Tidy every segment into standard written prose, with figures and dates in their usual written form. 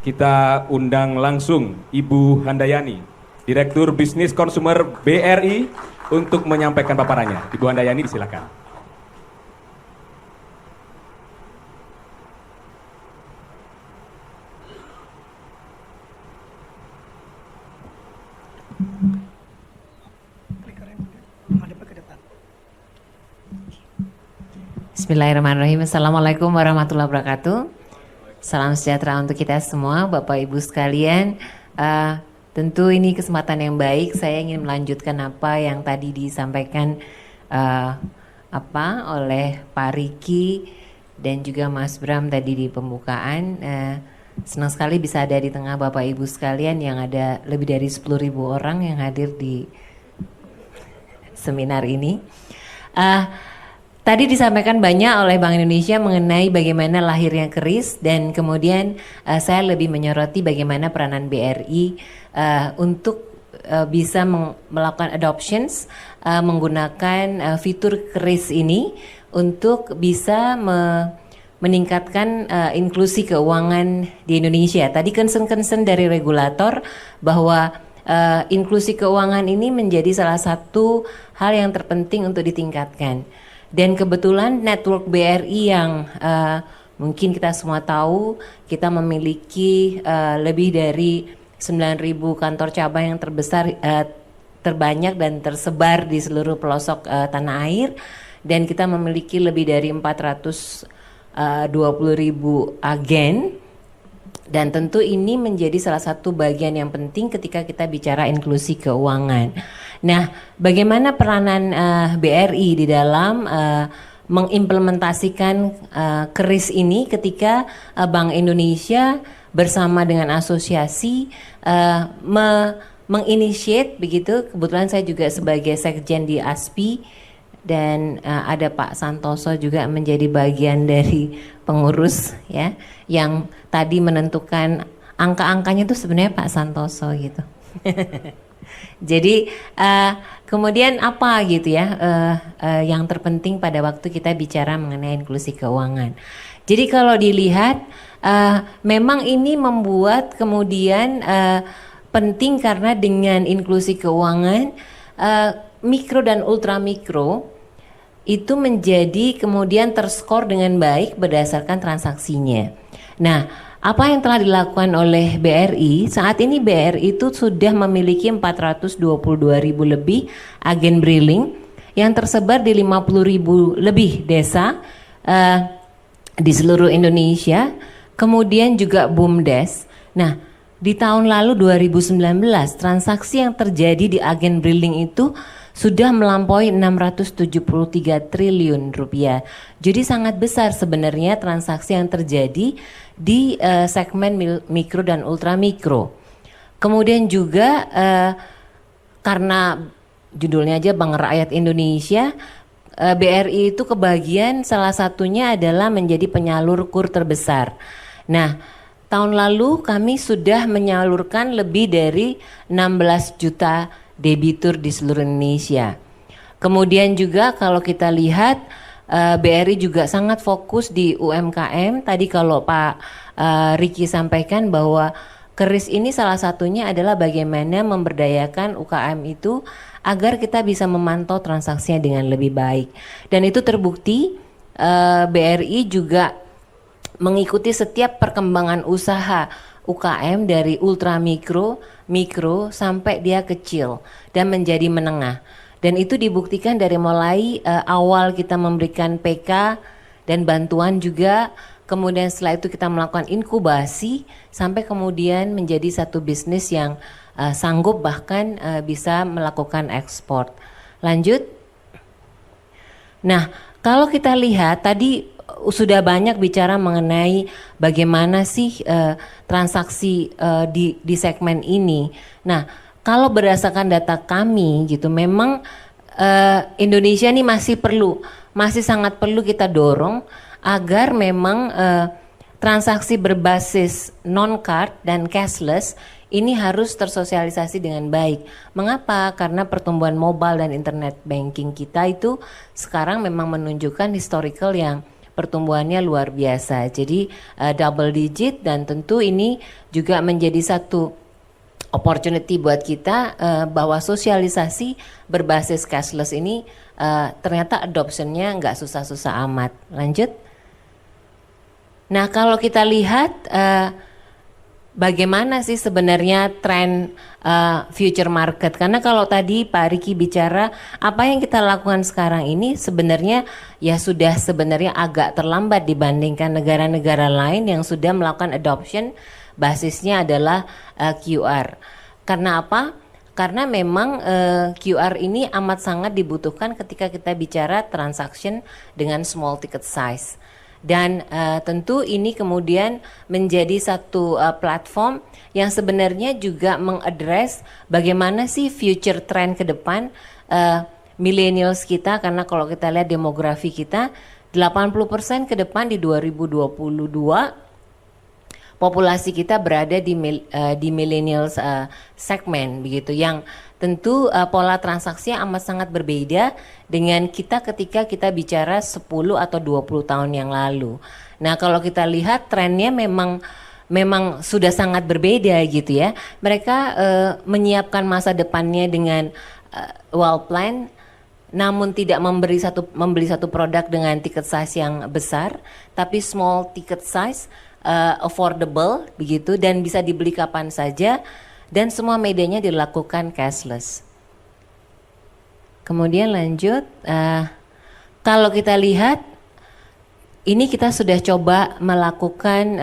kita undang langsung Ibu Handayani, Direktur Bisnis Konsumer BRI, untuk menyampaikan paparannya. Ibu Handayani, disilakan. Bismillahirrahmanirrahim. Assalamualaikum warahmatullahi wabarakatuh. Salam sejahtera untuk kita semua, Bapak Ibu sekalian. Tentu ini kesempatan yang baik. Saya ingin melanjutkan apa yang tadi disampaikan oleh Pak Riki dan juga Mas Bram tadi di pembukaan. Senang sekali bisa ada di tengah Bapak Ibu sekalian yang ada lebih dari 10.000 orang yang hadir di seminar ini. Tadi disampaikan banyak oleh Bank Indonesia mengenai bagaimana lahirnya KRIS, dan kemudian saya lebih menyoroti bagaimana peranan BRI untuk bisa melakukan adoptions menggunakan fitur KRIS ini untuk bisa meningkatkan inklusi keuangan di Indonesia. Tadi concern dari regulator bahwa inklusi keuangan ini menjadi salah satu hal yang terpenting untuk ditingkatkan. Dan kebetulan network BRI yang mungkin kita semua tahu, kita memiliki lebih dari 9.000 kantor cabang yang terbanyak dan tersebar di seluruh pelosok tanah air, dan kita memiliki lebih dari 420.000 agen. Dan tentu ini menjadi salah satu bagian yang penting ketika kita bicara inklusi keuangan. Nah, bagaimana peranan BRI di dalam mengimplementasikan KRIS ini ketika Bank Indonesia bersama dengan asosiasi menginitiate begitu. Kebetulan saya juga sebagai sekjen di ASPI, dan ada Pak Santoso juga menjadi bagian dari pengurus ya, yang tadi menentukan angka-angkanya itu sebenarnya Pak Santoso gitu. Jadi kemudian apa gitu ya yang terpenting pada waktu kita bicara mengenai inklusi keuangan. Jadi kalau dilihat memang ini membuat kemudian penting karena dengan inklusi keuangan mikro dan ultra mikro itu menjadi kemudian terskor dengan baik berdasarkan transaksinya. Nah, apa yang telah dilakukan oleh BRI? Saat ini BRI itu sudah memiliki 422.000 lebih agen briling yang tersebar di 50.000 lebih desa di seluruh Indonesia. Kemudian juga BUMDes. Nah, di tahun lalu 2019 transaksi yang terjadi di agen briling itu sudah melampaui 673 triliun rupiah. Jadi sangat besar sebenarnya transaksi yang terjadi di segmen mikro dan ultra mikro. Kemudian juga karena judulnya aja Bank Rakyat Indonesia, BRI itu kebagian salah satunya adalah menjadi penyalur KUR terbesar. Nah, tahun lalu kami sudah menyalurkan lebih dari 16 juta debitur di seluruh Indonesia. Kemudian juga kalau kita lihat BRI juga sangat fokus di UMKM. Tadi kalau Pak Riki sampaikan bahwa KRIS ini salah satunya adalah bagaimana memberdayakan UKM itu agar kita bisa memantau transaksinya dengan lebih baik. Dan itu terbukti BRI juga mengikuti setiap perkembangan usaha UKM dari ultra mikro sampai dia kecil dan menjadi menengah. Dan itu dibuktikan dari mulai awal kita memberikan PK dan bantuan juga, kemudian setelah itu kita melakukan inkubasi sampai kemudian menjadi satu bisnis yang sanggup bahkan bisa melakukan ekspor. Lanjut. Nah, kalau kita lihat tadi sudah banyak bicara mengenai bagaimana sih transaksi di segmen ini. Nah, kalau berdasarkan data kami gitu, memang Indonesia ini masih sangat perlu kita dorong agar memang transaksi berbasis non-card dan cashless ini harus tersosialisasi dengan baik. Mengapa? Karena pertumbuhan mobile dan internet banking kita itu sekarang memang menunjukkan historical yang pertumbuhannya luar biasa. Jadi double digit, dan tentu ini juga menjadi satu opportunity buat kita bahwa sosialisasi berbasis cashless ini ternyata adoptionnya nggak susah-susah amat. Lanjut. Nah, kalau kita lihat bagaimana sih sebenarnya tren future market? Karena kalau tadi Pak Riki bicara apa yang kita lakukan sekarang ini sebenarnya ya sudah sebenarnya agak terlambat dibandingkan negara-negara lain yang sudah melakukan adoption basisnya adalah QR. Karena apa? Karena memang QR ini amat sangat dibutuhkan ketika kita bicara transaction dengan small ticket size. Dan tentu ini kemudian menjadi satu platform yang sebenarnya juga mengadres bagaimana sih future trend ke depan millennials kita, karena kalau kita lihat demografi kita 80% ke depan di 2022 populasi kita berada di millennials segmen begitu, yang tentu pola transaksinya amat sangat berbeda dengan kita ketika kita bicara 10 atau 20 tahun yang lalu. Nah, kalau kita lihat trennya memang sudah sangat berbeda gitu ya. Mereka menyiapkan masa depannya dengan well plan, namun tidak membeli satu produk dengan ticket size yang besar, tapi small ticket size, affordable begitu, dan bisa dibeli kapan saja, dan semua medianya dilakukan cashless. Kemudian lanjut, kalau kita lihat ini kita sudah coba melakukan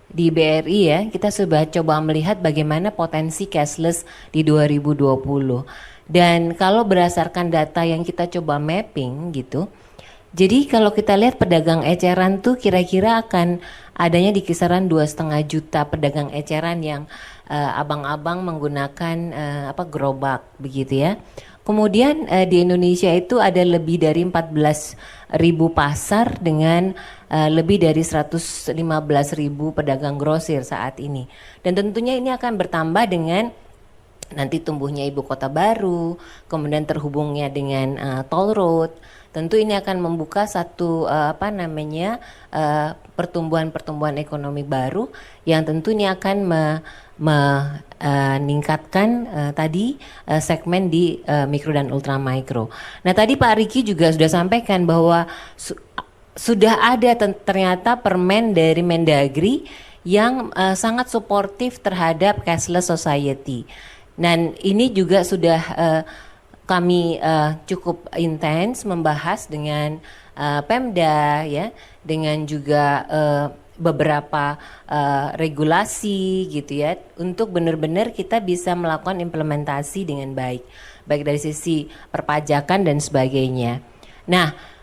di BRI ya, kita sudah coba melihat bagaimana potensi cashless di 2020. Dan kalau berdasarkan data yang kita coba mapping gitu, jadi kalau kita lihat pedagang eceran tuh kira-kira akan adanya di kisaran 2,5 juta pedagang eceran yang abang-abang menggunakan gerobak begitu ya. Kemudian di Indonesia itu ada lebih dari 14.000 pasar dengan lebih dari 115.000 pedagang grosir saat ini. Dan tentunya ini akan bertambah dengan nanti tumbuhnya ibu kota baru, kemudian terhubungnya dengan toll road. Tentu ini akan membuka satu pertumbuhan ekonomi baru yang tentu ini akan meningkatkan segmen di mikro dan ultra mikro. Nah, tadi Pak Riki juga sudah sampaikan bahwa sudah ada ternyata permen dari Mendagri yang sangat suportif terhadap cashless society. Dan ini juga sudah kami cukup intens membahas dengan Pemda ya, dengan juga beberapa regulasi gitu ya, untuk benar-benar kita bisa melakukan implementasi dengan baik dari sisi perpajakan dan sebagainya. Nah,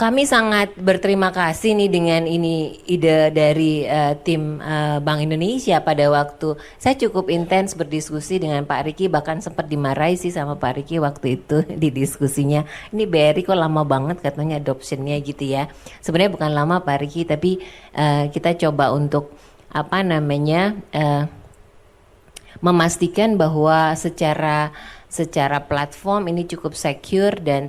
kami sangat berterima kasih nih dengan ini ide dari tim Bank Indonesia. Pada waktu saya cukup intens berdiskusi dengan Pak Riki, bahkan sempat dimarahi sih sama Pak Riki waktu itu di diskusinya. Ini BRI kok lama banget katanya adoptionnya gitu ya. Sebenarnya bukan lama Pak Riki, tapi kita coba untuk memastikan bahwa secara platform ini cukup secure dan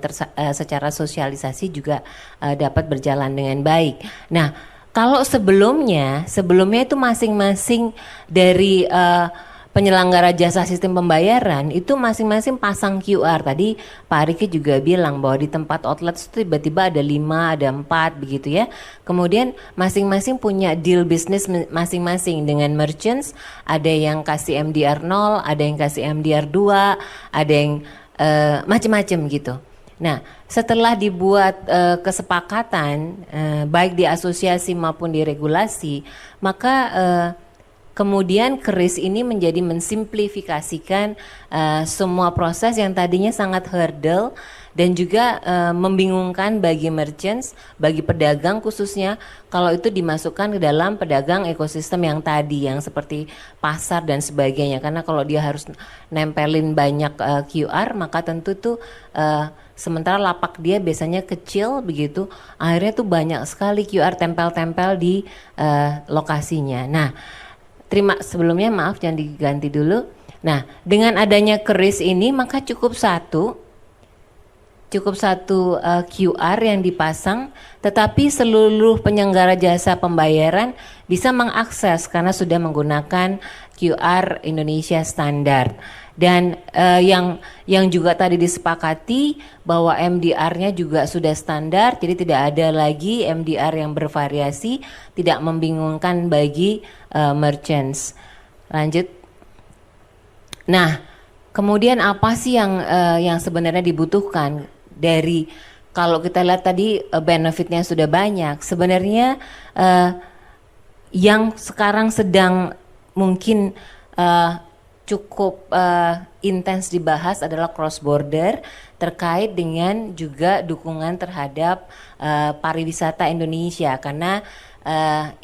secara sosialisasi juga dapat berjalan dengan baik. Nah, kalau sebelumnya itu masing-masing dari penyelenggara jasa sistem pembayaran itu masing-masing pasang QR. Tadi Pak Riki juga bilang bahwa di tempat outlet itu tiba-tiba ada 5, ada 4 begitu ya. Kemudian masing-masing punya deal bisnis masing-masing dengan merchants. Ada yang kasih MDR 0, ada yang kasih MDR 2, ada yang macam-macam gitu. Nah, setelah dibuat kesepakatan baik di asosiasi maupun di regulasi, maka kemudian KRIS ini menjadi mensimplifikasikan semua proses yang tadinya sangat hurdle dan juga membingungkan bagi merchants, bagi pedagang khususnya kalau itu dimasukkan ke dalam pedagang ekosistem yang tadi, yang seperti pasar dan sebagainya. Karena kalau dia harus nempelin banyak QR, maka tentu tuh sementara lapak dia biasanya kecil begitu, akhirnya tuh banyak sekali QR tempel-tempel di lokasinya. Nah, sebelumnya maaf jangan diganti dulu. Nah, dengan adanya KRIS ini maka cukup satu, cukup satu QR yang dipasang, tetapi seluruh penyelenggara jasa pembayaran bisa mengakses karena sudah menggunakan QR Indonesia standar. Dan yang juga tadi disepakati bahwa MDR-nya juga sudah standar, jadi tidak ada lagi MDR yang bervariasi, tidak membingungkan bagi merchants. Lanjut. Nah, kemudian apa sih yang sebenarnya dibutuhkan dari, kalau kita lihat tadi benefitnya sudah banyak. Sebenarnya yang sekarang sedang mungkin cukup intens dibahas adalah cross border terkait dengan juga dukungan terhadap pariwisata Indonesia, karena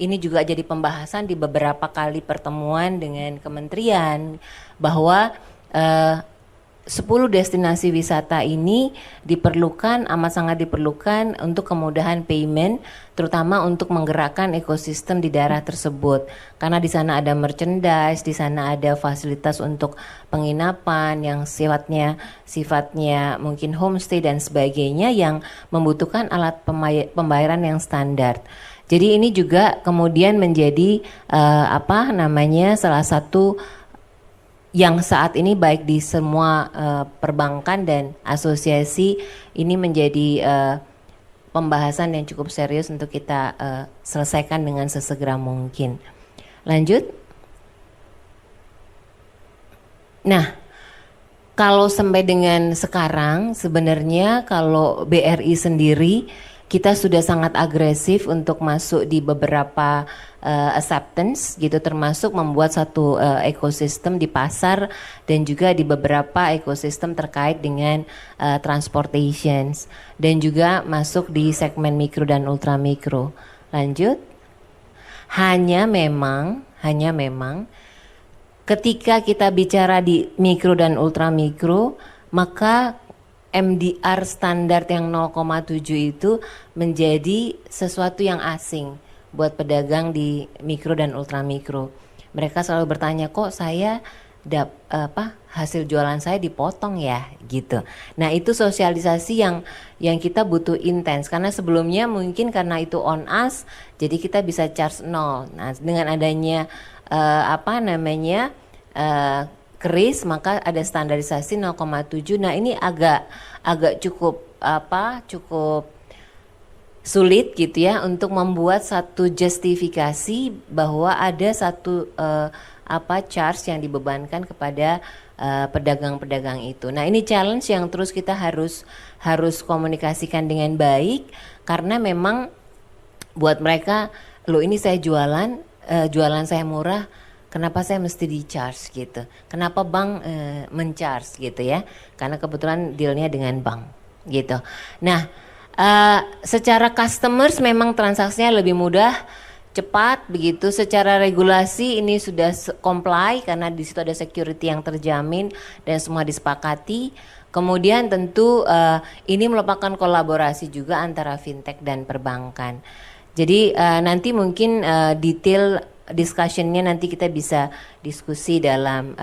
ini juga jadi pembahasan di beberapa kali pertemuan dengan kementerian bahwa 10 destinasi wisata ini diperlukan, amat sangat diperlukan untuk kemudahan payment, terutama untuk menggerakkan ekosistem di daerah tersebut. Karena di sana ada merchandise, di sana ada fasilitas untuk penginapan yang sifatnya mungkin homestay dan sebagainya yang membutuhkan alat pembayaran yang standar. Jadi ini juga kemudian menjadi salah satu yang saat ini baik di semua perbankan dan asosiasi ini menjadi pembahasan yang cukup serius untuk kita selesaikan dengan sesegera mungkin. Lanjut. Nah, kalau sampai dengan sekarang sebenarnya kalau BRI sendiri kita sudah sangat agresif untuk masuk di beberapa acceptance gitu, termasuk membuat satu ekosistem di pasar dan juga di beberapa ekosistem terkait dengan transportations, dan juga masuk di segmen mikro dan ultra mikro. Lanjut. Hanya memang ketika kita bicara di mikro dan ultra mikro, maka MDR standar yang 0,7 itu menjadi sesuatu yang asing buat pedagang di mikro dan ultra mikro. Mereka selalu bertanya, kok saya hasil jualan saya dipotong ya gitu. Nah, itu sosialisasi yang kita butuh intens, karena sebelumnya mungkin karena itu on us jadi kita bisa charge 0. Nah, dengan adanya keris, maka ada standarisasi 0,7. Nah, ini agak cukup sulit gitu ya untuk membuat satu justifikasi bahwa ada satu charge yang dibebankan kepada pedagang-pedagang itu. Nah, ini challenge yang terus kita harus komunikasikan dengan baik, karena memang buat mereka, loh ini saya jualan saya murah, kenapa saya mesti di-charge gitu? Kenapa bank men-charge gitu ya? Karena kebetulan dealnya dengan bank gitu. Nah, secara customers memang transaksinya lebih mudah, cepat begitu. Secara regulasi ini sudah comply karena di situ ada security yang terjamin dan semua disepakati. Kemudian tentu ini merupakan kolaborasi juga antara fintech dan perbankan. Jadi nanti mungkin detail discussion-nya nanti kita bisa diskusi dalam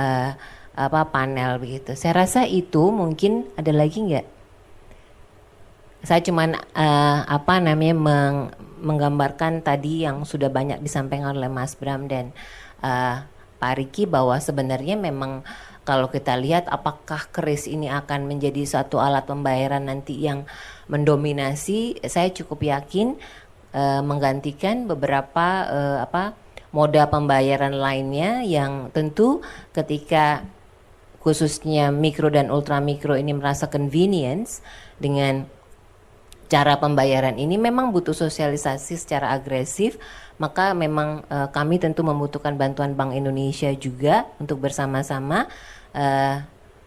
panel begitu. Saya rasa itu mungkin ada lagi nggak? Saya cuman menggambarkan tadi yang sudah banyak disampaikan oleh Mas Bram dan Pak Riki, bahwa sebenarnya memang kalau kita lihat apakah keris ini akan menjadi satu alat pembayaran nanti yang mendominasi, saya cukup yakin menggantikan beberapa moda pembayaran lainnya yang tentu ketika khususnya mikro dan ultra mikro ini merasa convenience dengan cara pembayaran ini memang butuh sosialisasi secara agresif, maka memang kami tentu membutuhkan bantuan Bank Indonesia juga untuk bersama-sama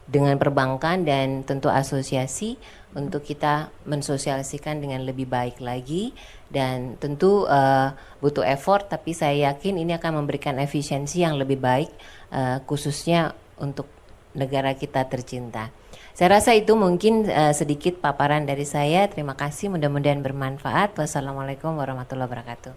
dengan perbankan dan tentu asosiasi untuk kita mensosialisikan dengan lebih baik lagi, dan tentu butuh effort, tapi saya yakin ini akan memberikan efisiensi yang lebih baik khususnya untuk negara kita tercinta. Saya rasa itu mungkin sedikit paparan dari saya. Terima kasih, mudah-mudahan bermanfaat. Wassalamualaikum warahmatullahi wabarakatuh.